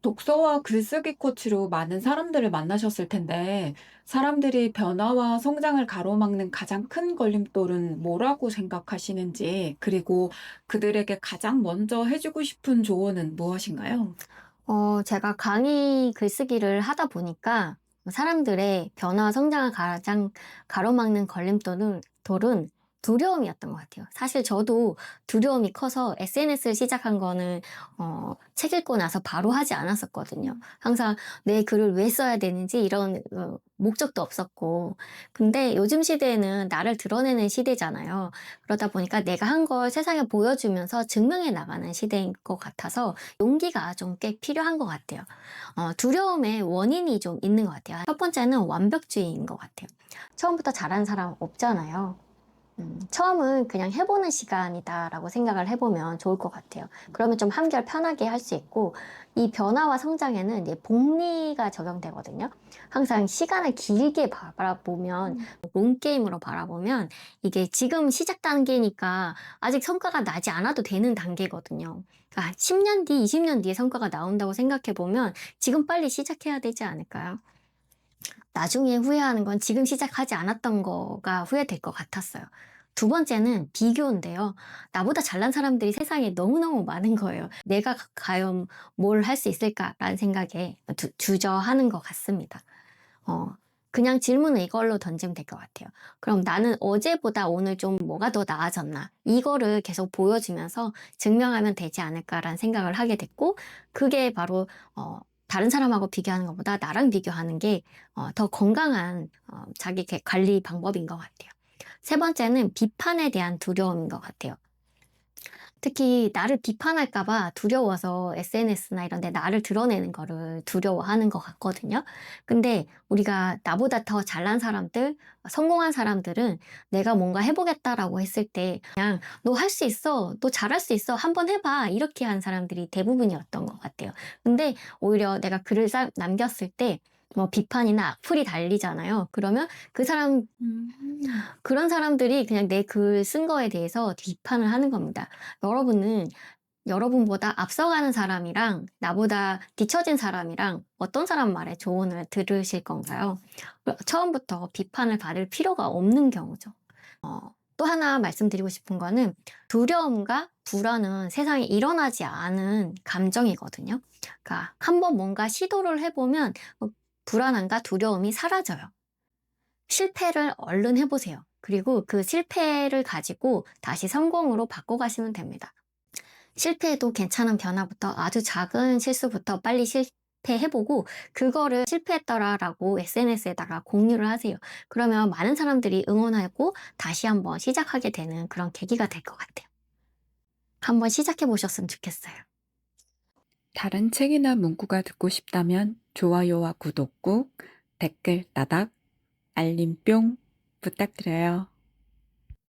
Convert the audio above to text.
독서와 글쓰기 코치로 많은 사람들을 만나셨을 텐데, 사람들이 변화와 성장을 가로막는 가장 큰 걸림돌은 뭐라고 생각하시는지, 그리고 그들에게 가장 먼저 해주고 싶은 조언은 무엇인가요? 제가 강의 글쓰기를 하다 보니까 사람들의 변화와 성장을 가장 가로막는 돌은 두려움이었던 것 같아요. 사실 저도 두려움이 커서 SNS를 시작한 거는 책 읽고 나서 바로 하지 않았었거든요. 항상 내 글을 왜 써야 되는지 이런 목적도 없었고. 근데 요즘 시대에는 나를 드러내는 시대잖아요. 그러다 보니까 내가 한 걸 세상에 보여주면서 증명해 나가는 시대인 것 같아서 용기가 좀 꽤 필요한 것 같아요. 두려움의 원인이 좀 있는 것 같아요. 첫 번째는 완벽주의인 것 같아요. 처음부터 잘하는 사람 없잖아요. 처음은 그냥 해보는 시간이다라고 생각을 해보면 좋을 것 같아요. 그러면 좀 한결 편하게 할 수 있고, 이 변화와 성장에는 이제 복리가 적용되거든요. 항상 시간을 길게 바라보면, 롱게임으로 바라보면, 이게 지금 시작 단계니까 아직 성과가 나지 않아도 되는 단계거든요. 그러니까 10년 뒤, 20년 뒤에 성과가 나온다고 생각해보면 지금 빨리 시작해야 되지 않을까요? 나중에 후회하는 건 지금 시작하지 않았던 거가 후회될 것 같았어요. 두 번째는 비교인데요. 나보다 잘난 사람들이 세상에 너무너무 많은 거예요. 내가 과연 뭘 할 수 있을까라는 생각에 주저하는 것 같습니다. 어, 그냥 질문을 이걸로 던지면 될 것 같아요. 그럼 나는 어제보다 오늘 좀 뭐가 더 나아졌나? 이거를 계속 보여주면서 증명하면 되지 않을까라는 생각을 하게 됐고, 그게 바로, 다른 사람하고 비교하는 것보다 나랑 비교하는 게 더 건강한 자기 관리 방법인 것 같아요. 세 번째는 비판에 대한 두려움인 것 같아요. 특히 나를 비판할까봐 두려워서 SNS나 이런 데 나를 드러내는 거를 두려워하는 것 같거든요. 근데 우리가 나보다 더 잘난 사람들, 성공한 사람들은 내가 뭔가 해보겠다라고 했을 때 그냥 너 할 수 있어, 너 잘할 수 있어, 한번 해봐 이렇게 한 사람들이 대부분이었던 것 같아요. 근데 오히려 내가 글을 남겼을 때 뭐 비판이나 악플이 달리잖아요. 그러면 그 사람 그런 사람들이 그냥 내 글 쓴 거에 대해서 비판을 하는 겁니다. 여러분은 여러분보다 앞서가는 사람이랑 나보다 뒤처진 사람이랑 어떤 사람 말에 조언을 들으실 건가요? 처음부터 비판을 받을 필요가 없는 경우죠. 또 하나 말씀드리고 싶은 거는 두려움과 불안은 세상에 일어나지 않은 감정이거든요. 그러니까 한번 뭔가 시도를 해보면 불안함과 두려움이 사라져요. 실패를 얼른 해보세요. 그리고 그 실패를 가지고 다시 성공으로 바꿔가시면 됩니다. 실패해도 괜찮은 변화부터 아주 작은 실수부터 빨리 실패해보고 그거를 실패했더라라고 SNS에다가 공유를 하세요. 그러면 많은 사람들이 응원하고 다시 한번 시작하게 되는 그런 계기가 될 것 같아요. 한번 시작해보셨으면 좋겠어요. 다른 책이나 문구가 듣고 싶다면 좋아요와 구독 꾹, 댓글 따닥, 알림 뿅 부탁드려요.